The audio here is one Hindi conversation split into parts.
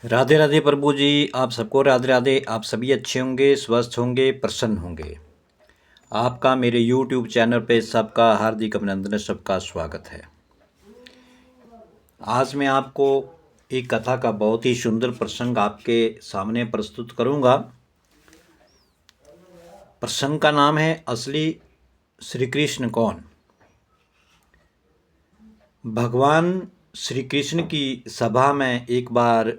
राधे राधे प्रभु जी। आप सबको राधे राधे। आप सभी अच्छे होंगे, स्वस्थ होंगे, प्रसन्न होंगे। आपका मेरे YouTube चैनल पे सबका हार्दिक अभिनंदन, सबका स्वागत है। आज मैं आपको एक कथा का बहुत ही सुंदर प्रसंग आपके सामने प्रस्तुत करूंगा। प्रसंग का नाम है असली श्री कृष्ण कौन। भगवान श्री कृष्ण की सभा में एक बार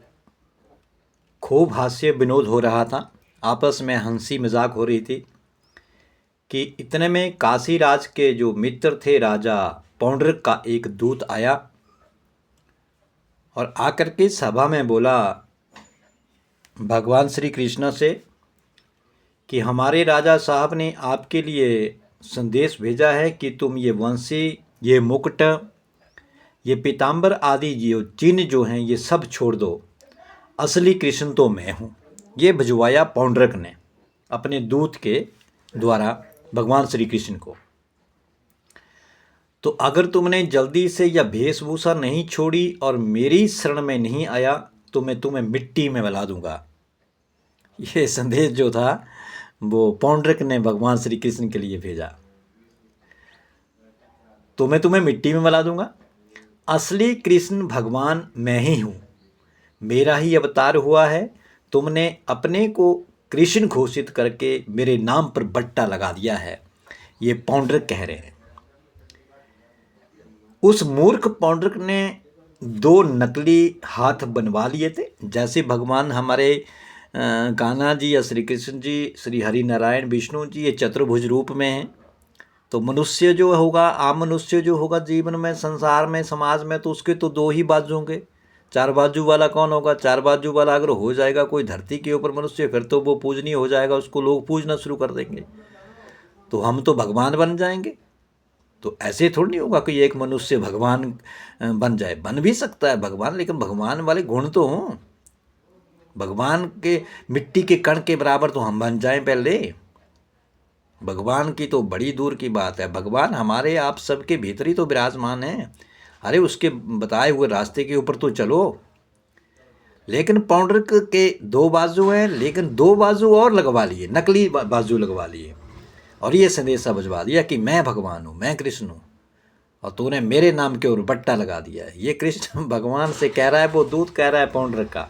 खूब हास्य विनोद हो रहा था। आपस में हंसी मजाक हो रही थी कि इतने में काशी राज के जो मित्र थे राजा पौंड्रिक का एक दूत आया और आकर के सभा में बोला भगवान श्री कृष्ण से कि हमारे राजा साहब ने आपके लिए संदेश भेजा है कि तुम ये वंशी, ये मुकुट, ये पीताम्बर आदि जो चिन्ह जो हैं ये सब छोड़ दो। असली कृष्ण तो मैं हूँ। ये भिजवाया पौंड्रक ने अपने दूत के द्वारा भगवान श्री कृष्ण को। तो अगर तुमने जल्दी से यह वेशभूषा नहीं छोड़ी और मेरी शरण में नहीं आया तो मैं तुम्हें मिट्टी में मिला दूंगा। ये संदेश जो था वो पौंड्रक ने भगवान श्री कृष्ण के लिए भेजा। तो मैं तुम्हें मिट्टी में मिला दूंगा। असली कृष्ण भगवान मैं ही हूँ, मेरा ही अवतार हुआ है। तुमने अपने को कृष्ण घोषित करके मेरे नाम पर बट्टा लगा दिया है। ये पौंड्रक कह रहे हैं। उस मूर्ख पौंड्रक ने दो नकली हाथ बनवा लिए थे। जैसे भगवान हमारे कान्हा जी या श्री कृष्ण जी, श्री हरि नारायण विष्णु जी ये चतुर्भुज रूप में हैं। तो मनुष्य जो होगा, आम मनुष्य जो होगा जीवन में, संसार में, समाज में, तो उसके तो दो ही बाजू होंगे। चार बाजू वाला कौन होगा? चार बाजू वाला अगर हो जाएगा कोई धरती के ऊपर मनुष्य, फिर तो वो पूजनीय हो जाएगा, उसको लोग पूजना शुरू कर देंगे। तो हम तो भगवान बन जाएंगे। तो ऐसे थोड़ी नहीं होगा कि एक मनुष्य भगवान बन जाए। बन भी सकता है भगवान, लेकिन भगवान वाले गुण तो हों। भगवान के मिट्टी के कण के बराबर तो हम बन जाएं पहले। भगवान की तो बड़ी दूर की बात है। भगवान हमारे आप सबके भीतर ही तो विराजमान है। अरे उसके बताए हुए रास्ते के ऊपर तो चलो। लेकिन पौंड्रक के दो बाजू हैं, लेकिन दो बाजू और लगवा लिए, नकली बाजू लगवा लिए और ये संदेशा भिजवा दिया कि मैं भगवान हूँ, मैं कृष्ण हूँ, और तूने मेरे नाम के ऊपर बट्टा लगा दिया है। ये कृष्ण भगवान से कह रहा है, वो दूत कह रहा है पौंड्रक का।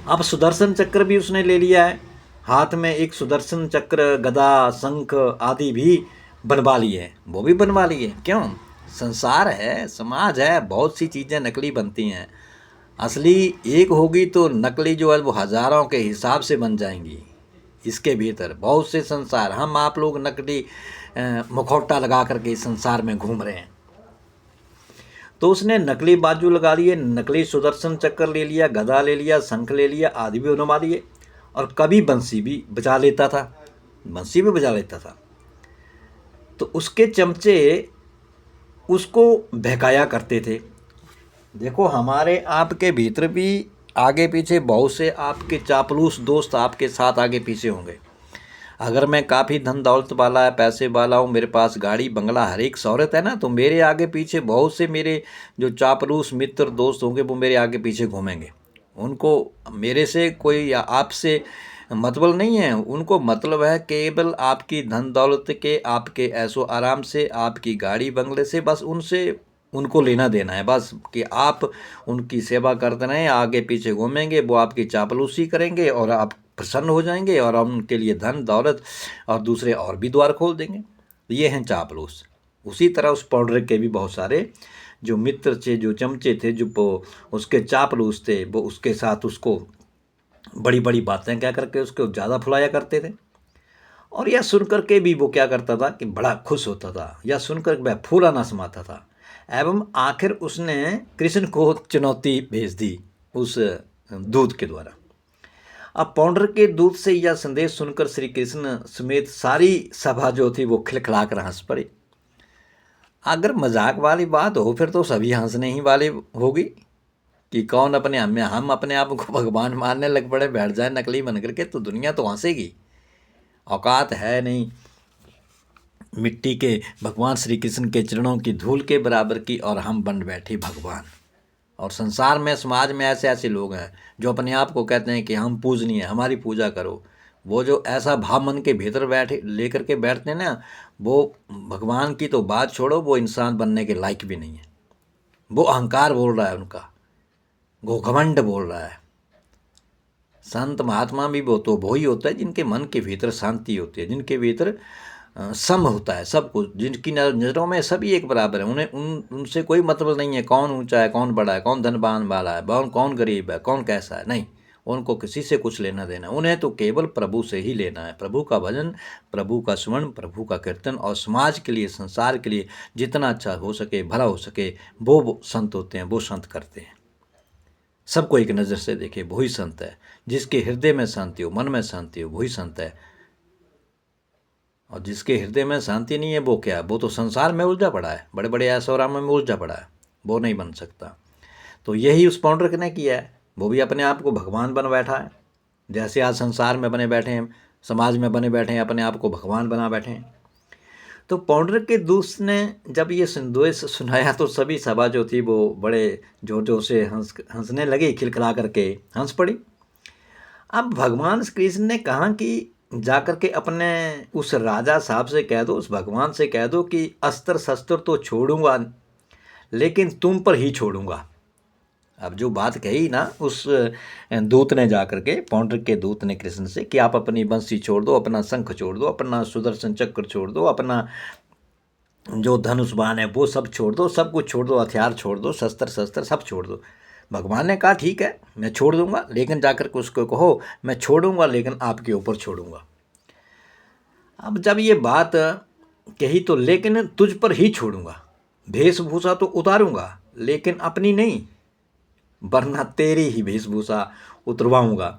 अब सुदर्शन चक्र भी उसने ले लिया है हाथ में। एक सुदर्शन चक्र, गदा, शंख आदि भी बनवा लिए हैं। वो भी बनवा लिए। क्यों? संसार है, समाज है, बहुत सी चीज़ें नकली बनती हैं। असली एक होगी तो नकली जो है वो हजारों के हिसाब से बन जाएंगी। इसके भीतर बहुत से संसार, हम आप लोग नकली मुखौटा लगा करके इस संसार में घूम रहे हैं। तो उसने नकली बाजू लगा लिए, नकली सुदर्शन चक्र ले लिया, गदा ले लिया, शंख ले लिया, आदि भी बनवा लिए, और कभी बंसी भी बजा लेता था। बंसी भी बजा लेता था। तो उसके चमचे उसको बहकाया करते थे। देखो हमारे आपके भीतर भी आगे पीछे बहुत से आपके चापलूस दोस्त आपके साथ आगे पीछे होंगे। अगर मैं काफ़ी धन दौलत वाला है, पैसे वाला हूँ, मेरे पास गाड़ी बंगला हर एक शौहरत है ना, तो मेरे आगे पीछे बहुत से मेरे जो चापलूस मित्र दोस्त होंगे वो मेरे आगे पीछे घूमेंगे। उनको मेरे से कोई या आपसे मतलब नहीं है। उनको मतलब है केवल आपकी धन दौलत के, आपके ऐशो आराम से, आपकी गाड़ी बंगले से, बस उनसे उनको लेना देना है। बस कि आप उनकी सेवा करते रहें, आगे पीछे घूमेंगे, वो आपकी चापलूसी करेंगे और आप प्रसन्न हो जाएंगे और हम उनके लिए धन दौलत और दूसरे और भी द्वार खोल देंगे। ये हैं चापलूस। उसी तरह उस पौंड्रक के भी बहुत सारे जो मित्र थे, जो चमचे थे, जो उसके चापलूस थे, वो उसके साथ उसको बड़ी बड़ी बातें क्या करके उसको ज़्यादा फुलाया करते थे। और यह सुनकर के भी वो क्या करता था कि बड़ा खुश होता था। यह सुनकर वह फूला ना समाता था। एवं आखिर उसने कृष्ण को चुनौती भेज दी उस दूत के द्वारा। अब पौंड्रक के दूत से यह संदेश सुनकर श्री कृष्ण समेत सारी सभा जो थी वो खिलखिला कर हंस पड़ी। अगर मजाक वाली बात हो फिर तो सभी हंसने ही वाली होगी कि कौन हम अपने आप को भगवान मानने लग पड़े, बैठ जाए नकली बन करके, तो दुनिया तो हंसेगी। औकात है नहीं मिट्टी के भगवान श्री कृष्ण के चरणों की धूल के बराबर की, और हम बन बैठे भगवान। और संसार में, समाज में ऐसे ऐसे लोग हैं जो अपने आप को कहते हैं कि हम पूजनीय हैं, हमारी पूजा करो। वो जो ऐसा भाव मन के भीतर बैठे लेकर के बैठते हैं ना, वो भगवान की तो बात छोड़ो, वो इंसान बनने के लायक भी नहीं है। वो अहंकार बोल रहा है उनका, वो घमंड बोल रहा है। संत महात्मा भी वो ही होता है जिनके मन के भीतर शांति होती है, जिनके भीतर सम होता है सब कुछ, जिनकी नज़रों में सभी एक बराबर है। उन्हें उनसे कोई मतलब नहीं है कौन ऊंचा है, कौन बड़ा है, कौन धनवान वाला है, कौन गरीब है, कौन कैसा है। नहीं, उनको किसी से कुछ लेना देना, उन्हें तो केवल प्रभु से ही लेना है। प्रभु का भजन, प्रभु का स्मरण, प्रभु का कीर्तन, और समाज के लिए, संसार के लिए जितना अच्छा हो सके, भला हो सके, वो संत होते हैं, वो संत करते हैं। सबको एक नज़र से देखे, वही संत है। जिसके हृदय में शांति हो, मन में शांति हो, वही संत है। और जिसके हृदय में शांति नहीं है, वो क्या है? वो तो संसार में उलझा पड़ा है, बड़े बड़े ऐशोराम में उलझा पड़ा है, वो नहीं बन सकता। तो यही उस पौंड्रक ने किया है। वो भी अपने आप को भगवान बन बैठा है। जैसे आज संसार में बने बैठे हैं, समाज में बने बैठे हैं, अपने आप को भगवान बना बैठे हैं। तो पौंड्रक के दूत ने जब ये संदेश सुनाया तो सभी सभा जो थी वो बड़े जोर जोर से हंसने लगी, खिलखिला करके हंस पड़ी। अब भगवान श्री कृष्ण ने कहा कि जाकर के अपने उस राजा साहब से कह दो, उस भगवान से कह दो कि अस्त्र शस्त्र तो छोड़ूंगा, लेकिन तुम पर ही छोड़ूंगा। अब जो बात कही ना उस दूत ने, जाकर के पौंड्रक के दूत ने कृष्ण से, कि आप अपनी बंसी छोड़ दो, अपना शंख छोड़ दो, अपना सुदर्शन चक्र छोड़ दो, अपना जो धनुष बाण है वो सब छोड़ दो, सब कुछ छोड़ दो, हथियार छोड़ दो, शस्त्र सब छोड़ दो। भगवान ने कहा ठीक है, मैं छोड़ दूंगा, लेकिन जाकर के उसको कहो मैं छोड़ूंगा लेकिन आपके ऊपर छोड़ूंगा। अब जब ये बात कही तो, लेकिन तुझ पर ही छोड़ूंगा, वेशभूषा तो उतारूंगा लेकिन अपनी नहीं, वरना तेरी ही वेशभूषा उतरवाऊंगा।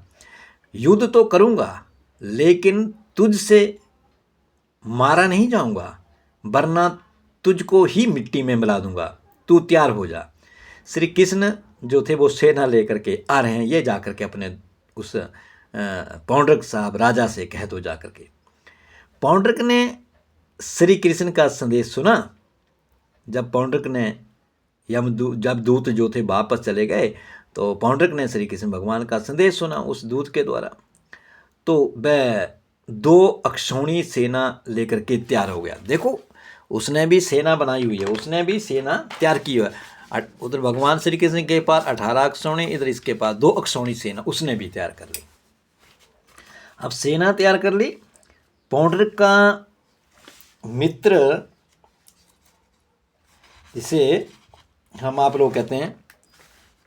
युद्ध तो करूंगा लेकिन तुझसे मारा नहीं जाऊंगा, वरना तुझको ही मिट्टी में मिला दूंगा, तू तैयार हो जा। श्री कृष्ण जो थे वो सेना लेकर के आ रहे हैं, ये जाकर के अपने उस पौंड्रक साहब राजा से कह दो जाकर के। पौंड्रक ने श्री कृष्ण का संदेश सुना। जब पौंड्रक ने जब दूत जो थे वापस चले गए तो पौंड्रक ने श्री कृष्ण भगवान का संदेश सुना उस दूत के द्वारा। तो वह 2 अक्षौणी सेना लेकर के तैयार हो गया। देखो, उसने भी सेना बनाई हुई है, उसने भी सेना तैयार की हुई है। उधर भगवान श्री कृष्ण के पास 18 अक्षौणी, इधर इसके पास 2 अक्षौणी सेना उसने भी तैयार कर ली। अब सेना तैयार कर ली। पौंड्रक का मित्र, जिसे हम आप लोग कहते हैं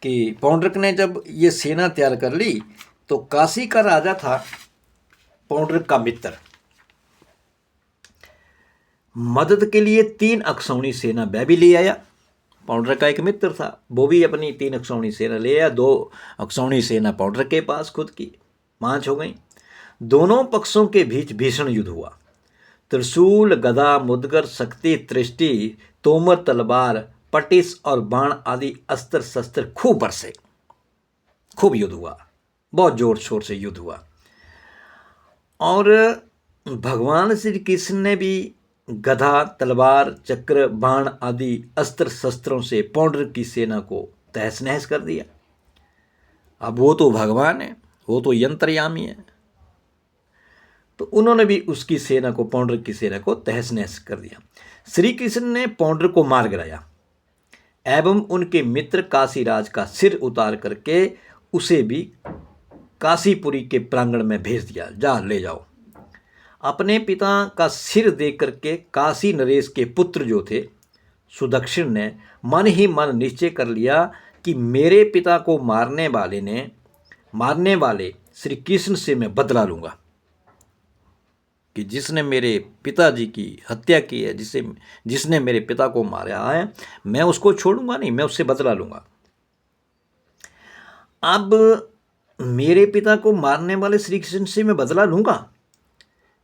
कि पौंड्रक ने जब ये सेना तैयार कर ली तो काशी का राजा था पौंड्रक का मित्र, मदद के लिए 3 अक्षौणी सेना वह भी ले आया। पौंड्रक का एक मित्र था, वो भी अपनी 3 अक्षौणी सेना ले आया। 2 अक्षौणी सेना पौंड्रक के पास खुद की 5 हो गई। दोनों पक्षों के बीच भीषण युद्ध हुआ। त्रिशूल, गदा, मुदगर, शक्ति, त्रिष्टि, तोमर, तलवार, पटिस और बाण आदि अस्त्र शस्त्र खूब बरसे, खूब युद्ध हुआ, बहुत जोर शोर से युद्ध हुआ। और भगवान श्री कृष्ण ने भी गदा, तलवार, चक्र, बाण आदि अस्त्र शस्त्रों से पौंड्रक की सेना को तहस नहस कर दिया। अब वो तो भगवान है, वो तो यंत्रयामी है, तो उन्होंने भी उसकी सेना को, पौंड्रक की सेना को तहस नहस कर दिया। श्री कृष्ण ने पौंड्रक को मार गिराया एवं उनके मित्र काशीराज का सिर उतार करके उसे भी काशीपुरी के प्रांगण में भेज दिया, जा ले जाओ। अपने पिता का सिर देख करके काशी नरेश के पुत्र जो थे सुदक्षिण ने मन ही मन निश्चय कर लिया कि मेरे पिता को मारने वाले श्री कृष्ण से मैं बदला लूँगा, कि जिसने मेरे पिताजी की हत्या की है, जिसने मेरे पिता को मारा है, मैं उसको छोड़ूंगा नहीं, मैं उससे बदला लूँगा। अब मेरे पिता को मारने वाले श्री कृष्ण से मैं बदला लूँगा।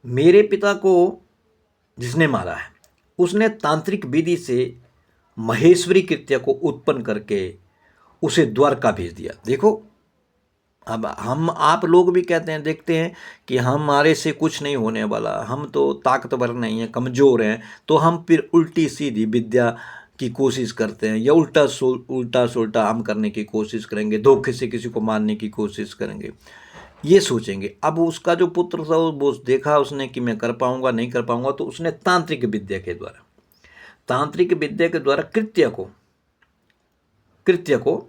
मेरे पिता को जिसने मारा है उसने तांत्रिक विधि से महेश्वरी कृत्या को उत्पन्न करके उसे द्वारका भेज दिया। देखो, अब हम आप लोग भी कहते हैं, देखते हैं कि हमारे से कुछ नहीं होने वाला, हम तो ताकतवर नहीं हैं, कमज़ोर हैं, तो हम फिर उल्टी सीधी विद्या की कोशिश करते हैं, या उल्टा सुल्टा हम करने की कोशिश करेंगे, धोखे से किसी को मारने की कोशिश करेंगे, ये सोचेंगे। अब उसका जो पुत्र था वो देखा उसने कि मैं कर पाऊंगा नहीं कर पाऊंगा, तो उसने तांत्रिक विद्या के द्वारा कृत्य को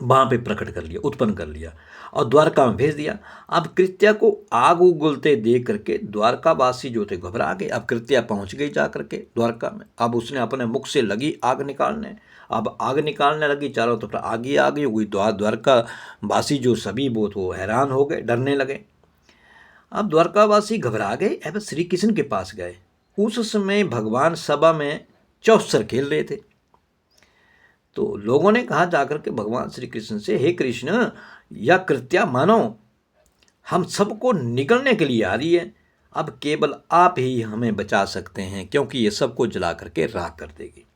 वहां पे प्रकट कर लिया, उत्पन्न कर लिया और द्वारका में भेज दिया। अब कृत्या को आग उगलते देख करके द्वारकावासी जो थे घबरा गए। अब कृत्या पहुंच गई जा करके द्वारका में। अब उसने अपने मुख से लगी आग निकालने, अब आग निकालने लगी, चारों तरफ आग ही आग हुई। द्वारकावासी जो सभी वो तो हैरान हो गए, डरने लगे। अब द्वारकावासी घबरा गए। अब श्री कृष्ण के पास गए। उस समय भगवान सभा में चौसर खेल रहे थे। तो लोगों ने कहा जाकर के भगवान श्री कृष्ण से, हे कृष्ण, यह कृत्या मानो हम सबको निकलने के लिए आ रही है। अब केवल आप ही हमें बचा सकते हैं, क्योंकि ये सबको जला करके राख कर देगी।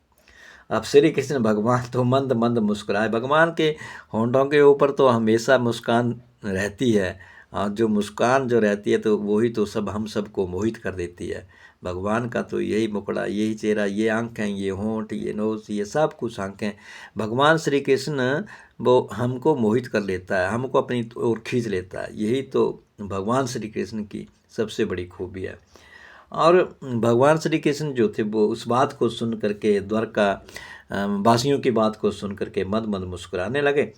अब श्री कृष्ण भगवान तो मंद मंद मुस्कुराए। भगवान के होंठों के ऊपर तो हमेशा मुस्कान रहती है, और जो मुस्कान जो रहती है तो वही तो हम सबको मोहित कर देती है। भगवान का तो यही मुखड़ा, यही चेहरा, ये आंखें, ये होंठ, ये नोज, ये सब कुछ आंखें, भगवान श्री कृष्ण वो हमको मोहित कर लेता है, हमको अपनी ओर खींच लेता है। यही तो भगवान श्री कृष्ण की सबसे बड़ी खूबी है। और भगवान श्री कृष्ण जो थे वो उस बात को सुन करके, द्वारका वासियों की बात को सुन करके मंद मंद मुस्कुराने लगे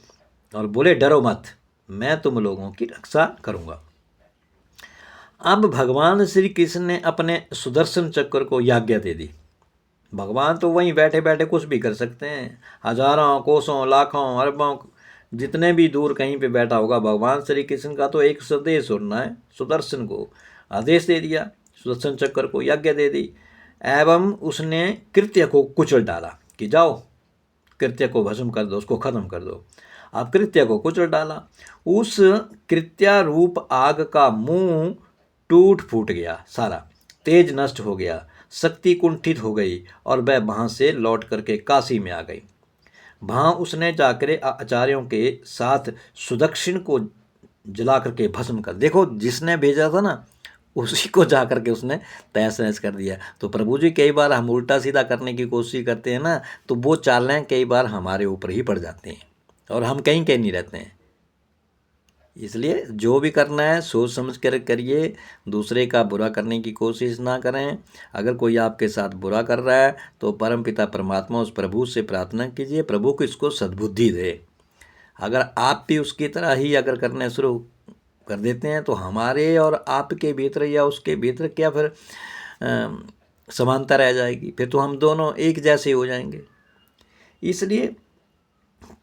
और बोले, डरो मत, मैं तुम लोगों की रक्षा करूंगा। अब भगवान श्री कृष्ण ने अपने सुदर्शन चक्र को आज्ञा दे दी। भगवान तो वहीं बैठे बैठे कुछ भी कर सकते हैं। हजारों, कोसों, लाखों, अरबों, जितने भी दूर कहीं पे बैठा होगा, भगवान श्री कृष्ण का तो एक संदेश सुनना है। सुदर्शन को आदेश दे दिया, सुदर्शन चक्र को आज्ञा दे दी, एवं उसने कृत्य को कुचल डाला कि जाओ कृत्य को भस्म कर दो, उसको खत्म कर दो। अब कृत्य को कुचल डाला। उस कृत्या रूप आग का मुंह टूट फूट गया, सारा तेज नष्ट हो गया, शक्ति कुंठित हो गई और वह वहाँ से लौट करके काशी में आ गई। वहाँ उसने जाकर आचार्यों के साथ सुदक्षिण को जला करके भस्म कर, देखो जिसने भेजा था ना उसी को जा करके उसने तहस नहस कर दिया। तो प्रभु जी कई बार हम उल्टा सीधा करने की कोशिश करते हैं ना, तो वो चालें कई बार हमारे ऊपर ही पड़ जाती हैं और हम कहीं नहीं रहते हैं। इसलिए जो भी करना है सोच समझ कर करिए, दूसरे का बुरा करने की कोशिश ना करें। अगर कोई आपके साथ बुरा कर रहा है तो परमपिता परमात्मा उस प्रभु से प्रार्थना कीजिए, प्रभु को इसको सद्बुद्धि दे। अगर आप भी उसकी तरह ही अगर करने शुरू कर देते हैं तो हमारे और आपके भीतर या उसके भीतर क्या फिर समानता रह जाएगी, फिर तो हम दोनों एक जैसे हो जाएंगे। इसलिए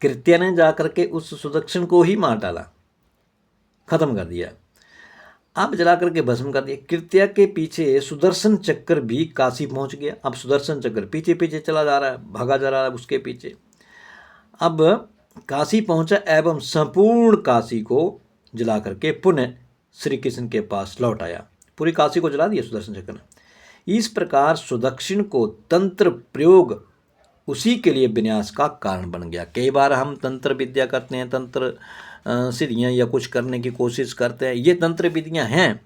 कृत्या ने जाकर के उस सुदक्षिण को ही मार डाला, खत्म कर दिया। अब जला करके भस्म कर दिया। कृत्या के पीछे सुदर्शन चक्र भी काशी पहुंच गया। अब सुदर्शन चक्र पीछे पीछे चला जा रहा है, भागा जा रहा है उसके पीछे। अब काशी पहुंचा एवं संपूर्ण काशी को जला करके पुनः श्री कृष्ण के पास लौट आया। पूरी काशी को जला दिया सुदर्शन चक्र ने। इस प्रकार सुदक्षिण को तंत्र प्रयोग उसी के लिए विनाश का कारण बन गया। कई बार हम तंत्र विद्या करते हैं, तंत्र सिद्धियाँ या कुछ करने की कोशिश करते हैं। ये तंत्र विद्याएँ हैं,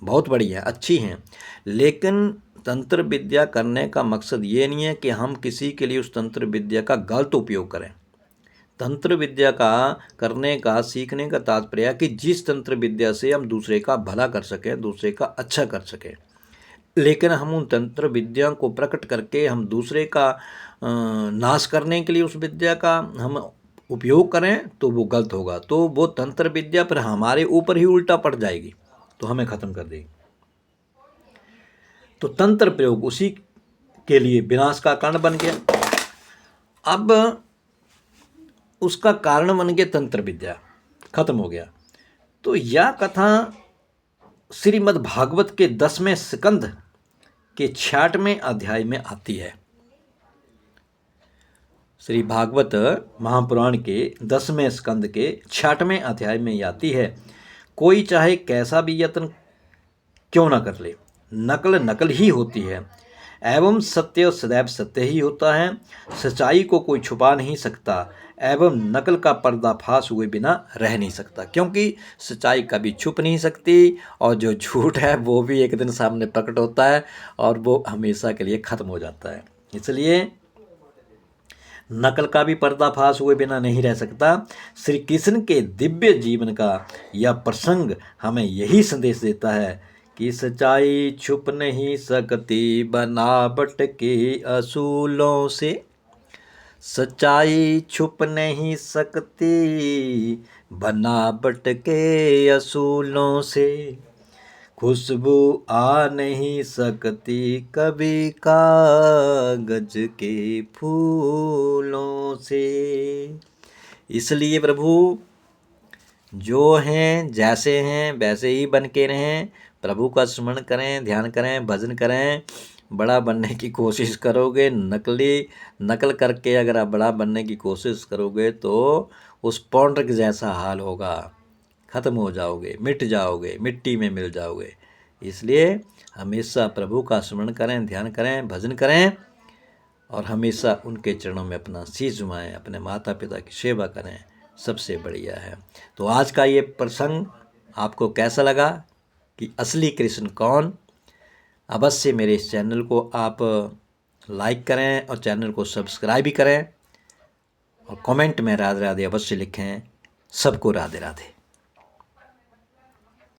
बहुत बढ़िया, अच्छी हैं, लेकिन तंत्र विद्या करने का मकसद ये नहीं है कि हम किसी के लिए उस तंत्र विद्या का गलत उपयोग करें। तंत्र विद्या का करने का, सीखने का तात्पर्य कि जिस तंत्र विद्या से हम दूसरे का भला कर सकें, दूसरे का अच्छा कर सकें। लेकिन हम उन तंत्र विद्या को प्रकट करके हम दूसरे का नाश करने के लिए उस विद्या का हम उपयोग करें तो वो गलत होगा। तो वो तंत्र विद्या पर हमारे ऊपर ही उल्टा पड़ जाएगी, तो हमें खत्म कर देगी। तो तंत्र प्रयोग उसी के लिए विनाश का कारण बन गया। अब उसका कारण बन गया तंत्र विद्या, खत्म हो गया। तो यह कथा श्रीमद् भागवत के 10वें स्कंद के 66वें अध्याय में आती है। श्री भागवत महापुराण के 10वें स्कंद के 66वें अध्याय में आती है। कोई चाहे कैसा भी यत्न क्यों न कर ले, नकल नकल ही होती है। एवं सत्य सदैव सत्य ही होता है, सच्चाई को कोई छुपा नहीं सकता एवं नकल का पर्दाफाश हुए बिना रह नहीं सकता, क्योंकि सच्चाई कभी छुप नहीं सकती और जो झूठ है वो भी एक दिन सामने प्रकट होता है और वो हमेशा के लिए ख़त्म हो जाता है। इसलिए नकल का भी पर्दाफाश हुए बिना नहीं रह सकता। श्री कृष्ण के दिव्य जीवन का यह प्रसंग हमें यही संदेश देता है कि सच्चाई छुप नहीं सकती बनावट के असूलों से, सच्चाई छुप नहीं सकती बनावट के असूलों से, खुशबू आ नहीं सकती कभी कागज के फूलों से। इसलिए प्रभु जो हैं जैसे हैं वैसे ही बन के रहें, प्रभु का स्मरण करें, ध्यान करें, भजन करें। बड़ा बनने की कोशिश करोगे, नकल करके अगर आप बड़ा बनने की कोशिश करोगे तो उस पौंड्रिक जैसा हाल होगा, ख़त्म हो जाओगे, मिट जाओगे, मिट्टी में मिल जाओगे। इसलिए हमेशा प्रभु का स्मरण करें, ध्यान करें, भजन करें और हमेशा उनके चरणों में अपना शीश झुकाएं, अपने माता पिता की सेवा करें, सबसे बढ़िया है। तो आज का ये प्रसंग आपको कैसा लगा कि असली कृष्ण कौन, अवश्य मेरे इस चैनल को आप लाइक करें और चैनल को सब्सक्राइब भी करें और कमेंट में राधे राधे अवश्य लिखें। सबको राधे राधे।